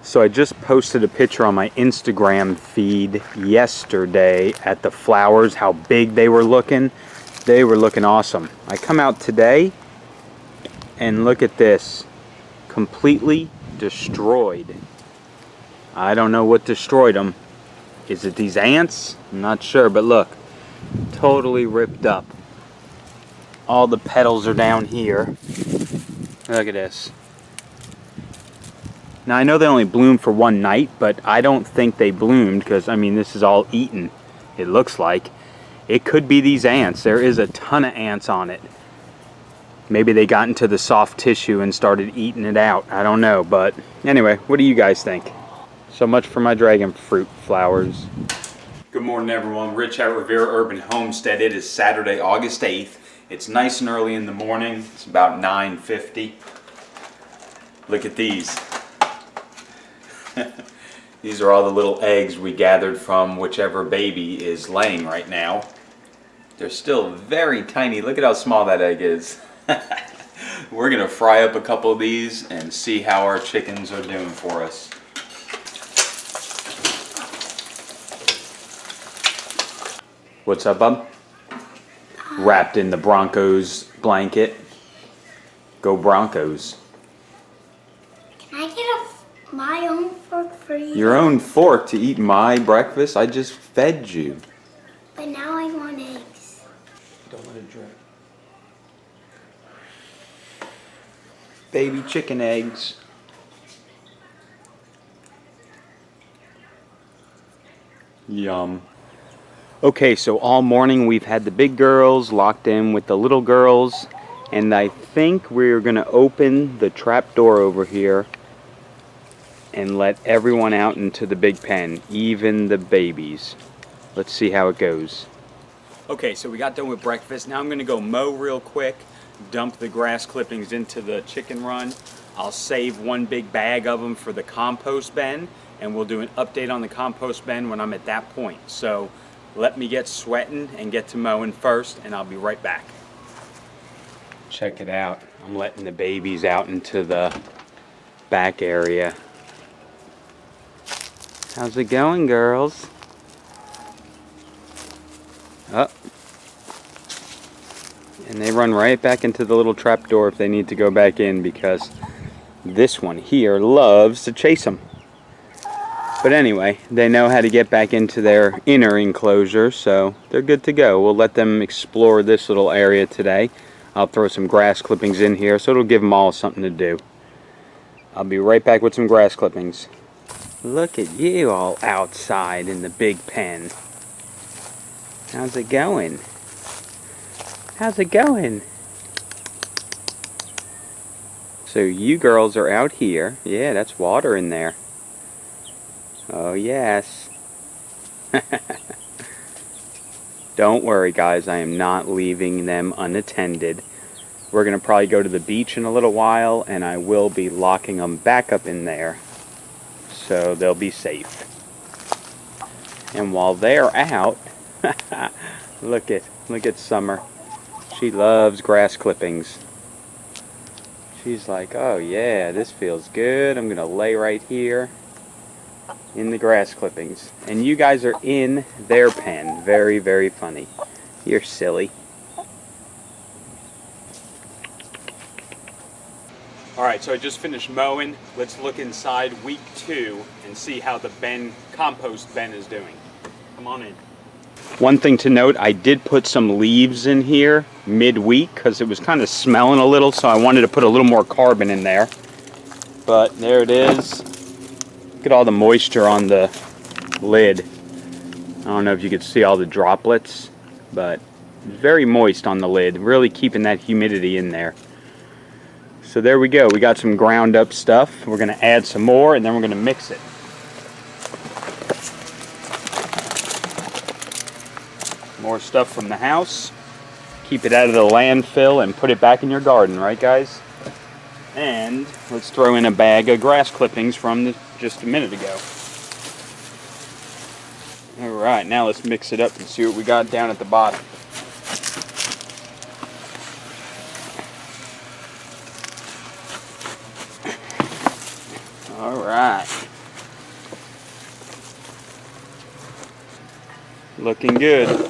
So I just posted a picture on my Instagram feed yesterday at the flowers, how big they were looking. They were looking awesome. I come out today and look at this. Completely destroyed. I don't know what destroyed them. Is it these ants? I'm not sure, but look. Totally ripped up. All the petals are down here. Look at this. Now I know they only bloom for one night, but I don't think they bloomed because, I mean, this is all eaten, it looks like. It could be these ants. There is a ton of ants on it. Maybe they got into the soft tissue and started eating it out. I don't know, but anyway, what do you guys think? So much for my dragon fruit flowers. Good morning, everyone. Rich at Rivera Urban Homestead. It is Saturday, August 8th. It's nice and early in the morning. It's about 9:50. Look at these. These are all the little eggs we gathered from whichever baby is laying right now. They're still very tiny. Look at how small that egg is. We're gonna fry up a couple of these and see how our chickens are doing for us. What's up, bub? Wrapped in the Broncos blanket. Go Broncos. Can I get my own fork for you? Your own fork to eat my breakfast? I just fed you. But now I want eggs. Don't let it drip. Baby chicken eggs. Yum. Okay, so all morning we've had the big girls locked in with the little girls, and I think we're gonna open the trap door over here and let everyone out into the big pen, even the babies. Let's see how it goes. Okay, so we got done with breakfast. Now I'm gonna go mow real quick, dump the grass clippings into the chicken run. I'll save one big bag of them for the compost bin, and we'll do an update on the compost bin when I'm at that point. So let me get sweating and get to mowing first, and I'll be right back. Check it out. I'm letting the babies out into the back area. How's it going, girls? Up. And they run right back into the little trap door if they need to go back in, because this one here loves to chase them. But anyway, they know how to get back into their inner enclosure, so they're good to go. We'll let them explore this little area today. I'll throw some grass clippings in here, so it'll give them all something to do. I'll be right back with some grass clippings. Look at you all outside in the big pen. How's it going? How's it going? So you girls are out here. Yeah, that's water in there. Oh yes. Don't worry, guys, I am not leaving them unattended. We're going to probably go to the beach in a little while, and I will be locking them back up in there so they'll be safe. And while they're out, look at Summer. She loves grass clippings. She's like, oh yeah, this feels good. I'm going to lay right here in the grass clippings. And you guys are in their pen. Very, very funny. You're silly. Alright, so I just finished mowing. Let's look inside week 2 and see how the compost bin is doing. Come on in. One thing to note, I did put some leaves in here midweek because it was kind of smelling a little, so I wanted to put a little more carbon in there. But there it is. Look at all the moisture on the lid. I don't know if you could see all the droplets, but it's very moist on the lid, really keeping that humidity in there. So there we go. We got some ground up stuff. We're going to add some more, and then we're going to mix it. More stuff from the house. Keep it out of the landfill and put it back in your garden, right guys? And let's throw in a bag of grass clippings from just a minute ago. Alright, now let's mix it up and see what we got down at the bottom. Alright. Looking good.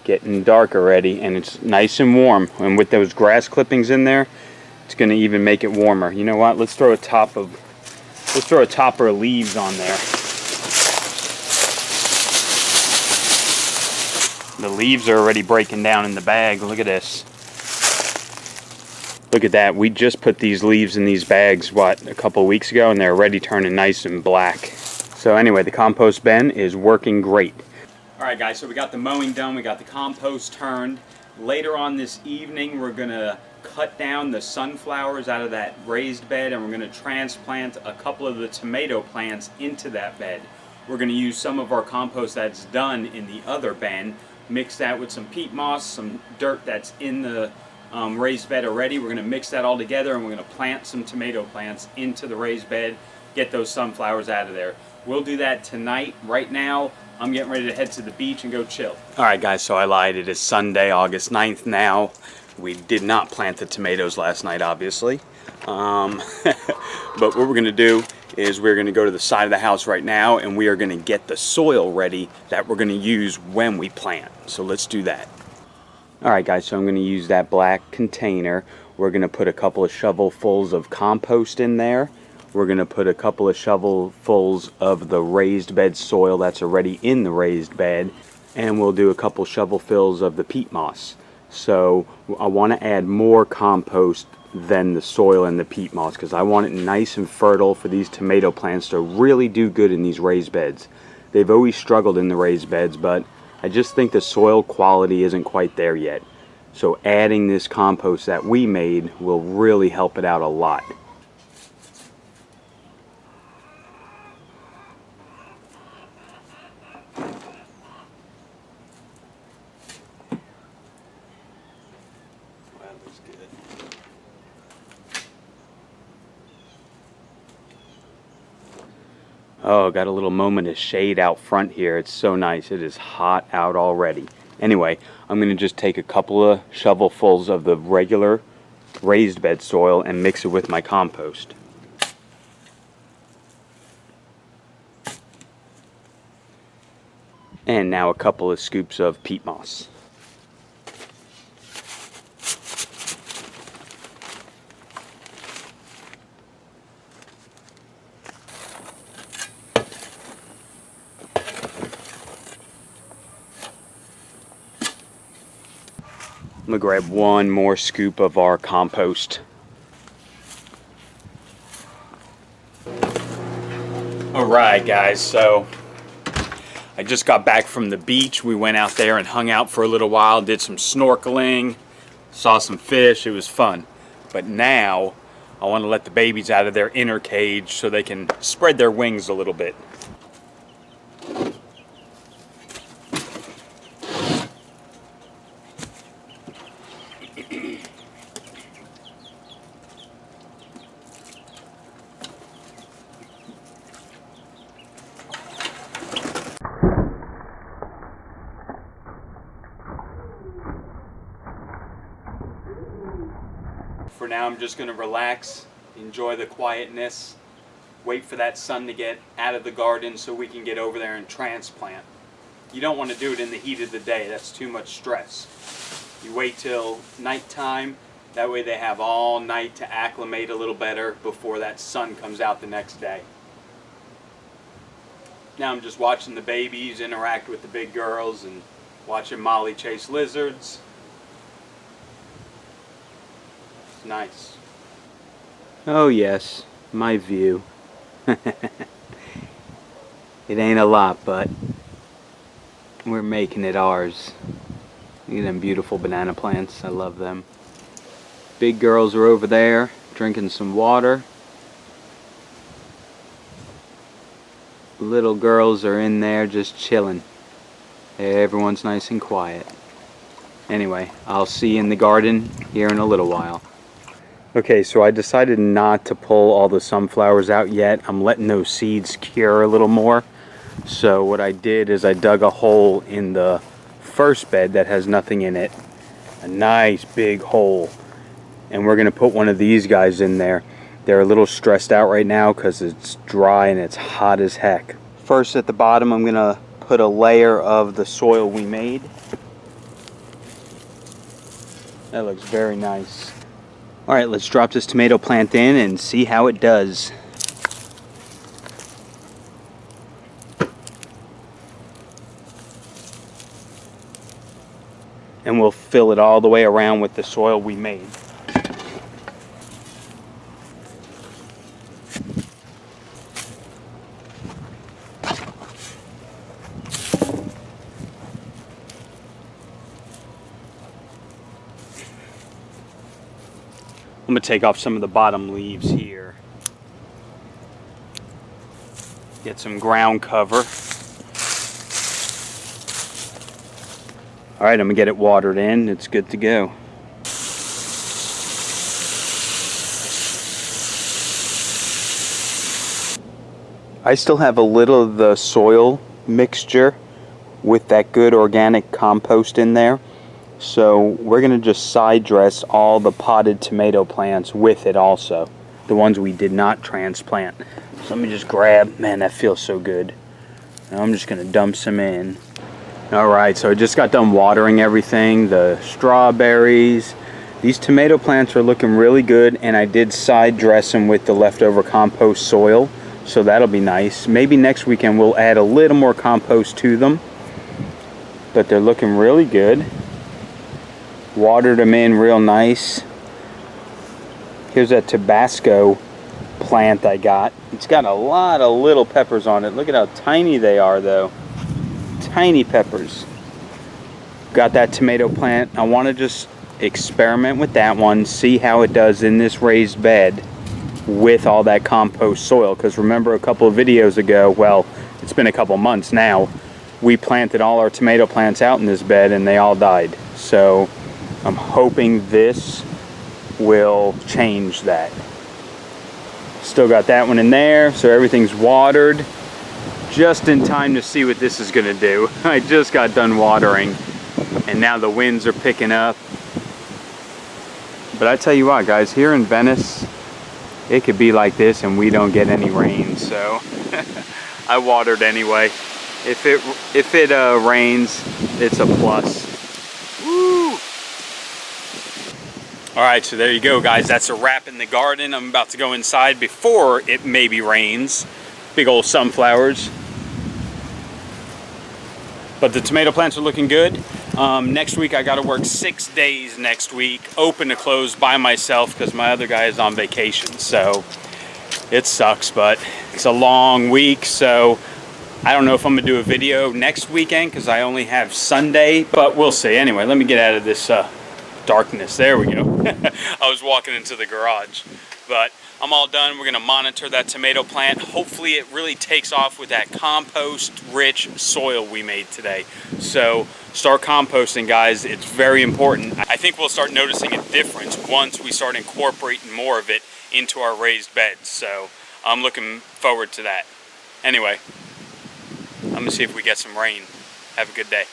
Getting dark already, and it's nice and warm. And with those grass clippings in there, it's going to even make it warmer. You know what? Let's throw a topper of leaves on there. The leaves are already breaking down in the bag. Look at this. Look at that. We just put these leaves in these bags, what, a couple weeks ago, and they're already turning nice and black. So anyway, the compost bin is working great. Alright guys, so we got the mowing done, we got the compost turned. Later on this evening, we're going to cut down the sunflowers out of that raised bed, and we're going to transplant a couple of the tomato plants into that bed. We're going to use some of our compost that's done in the other bin, mix that with some peat moss, some dirt that's in the raised bed already. We're going to mix that all together, and we're going to plant some tomato plants into the raised bed, get those sunflowers out of there. We'll do that tonight. Right now, I'm getting ready to head to the beach and go chill. Alright guys, so I lied. It is Sunday, August 9th now. We did not plant the tomatoes last night, obviously. But what we're going to do is we're going to go to the side of the house right now, and we are going to get the soil ready that we're going to use when we plant. So let's do that. Alright guys, so I'm going to use that black container. We're going to put a couple of shovelfuls of compost in there. We're going to put a couple of shovelfuls of the raised bed soil that's already in the raised bed, and we'll do a couple shovelfuls of the peat moss. So I want to add more compost than the soil and the peat moss, because I want it nice and fertile for these tomato plants to really do good in these raised beds. They've always struggled in the raised beds, but I just think the soil quality isn't quite there yet. So adding this compost that we made will really help it out a lot. Oh, got a little moment of shade out front here. It's so nice. It is hot out already. Anyway, I'm going to just take a couple of shovelfuls of the regular raised bed soil and mix it with my compost. And now a couple of scoops of peat moss. I'm going to grab one more scoop of our compost. Alright guys, so I just got back from the beach. We went out there and hung out for a little while, did some snorkeling, saw some fish. It was fun. But now I want to let the babies out of their inner cage so they can spread their wings a little bit. For now, I'm just going to relax, enjoy the quietness, wait for that sun to get out of the garden so we can get over there and transplant. You don't want to do it in the heat of the day. That's too much stress. You wait till nighttime. That way they have all night to acclimate a little better before that sun comes out the next day. Now I'm just watching the babies interact with the big girls and watching Molly chase lizards. It's nice. Oh yes, my view. It ain't a lot, but we're making it ours. Look at them beautiful banana plants. I love them. Big girls are over there drinking some water. Little girls are in there just chilling. Everyone's nice and quiet. Anyway, I'll see you in the garden here in a little while. Okay, so I decided not to pull all the sunflowers out yet. I'm letting those seeds cure a little more. So what I did is I dug a hole in the first bed that has nothing in it. A nice big hole. And we're going to put one of these guys in there. They're a little stressed out right now because it's dry and it's hot as heck. First at the bottom, I'm going to put a layer of the soil we made. That looks very nice. All right, let's drop this tomato plant in and see how it does. And we'll fill it all the way around with the soil we made. I'm going to take off some of the bottom leaves here. Get some ground cover. Alright, I'm going to get it watered in. It's good to go. I still have a little of the soil mixture with that good organic compost in there. So we're going to just side dress all the potted tomato plants with it also. The ones we did not transplant. So let me just grab, man, that feels so good. Now I'm just going to dump some in. Alright, so I just got done watering everything, the strawberries. These tomato plants are looking really good, and I did side dress them with the leftover compost soil. So that'll be nice. Maybe next weekend we'll add a little more compost to them. But they're looking really good. Watered them in real nice. Here's that Tabasco plant I got. It's got a lot of little peppers on it. Look at how tiny they are though. Tiny peppers. Got that tomato plant. I want to just experiment with that one, see how it does in this raised bed with all that compost soil. Because remember a couple of videos ago, well, it's been a couple months now, we planted all our tomato plants out in this bed and they all died. So I'm hoping this will change that. Still got that one in there, so everything's watered. Just in time to see what this is gonna do. I just got done watering and now the winds are picking up. But I tell you what guys, here in Venice, it could be like this and we don't get any rain, so I watered anyway. If it rains, it's a plus. Woo! Alright, so there you go guys, that's a wrap in the garden. I'm about to go inside before it maybe rains. Big old sunflowers. But the tomato plants are looking good. Next week I gotta work 6 days next week, open to close by myself because my other guy is on vacation. So it sucks, but it's a long week, so I don't know if I'm gonna do a video next weekend because I only have Sunday, but we'll see. Anyway, let me get out of this darkness. There we go. I was walking into the garage, but I'm all done. We're gonna monitor that tomato plant. Hopefully it really takes off with that compost rich soil we made today. So start composting guys, it's very important. I think we'll start noticing a difference once we start incorporating more of it into our raised beds. So I'm looking forward to that. Anyway, I'm gonna see if we get some rain. Have a good day.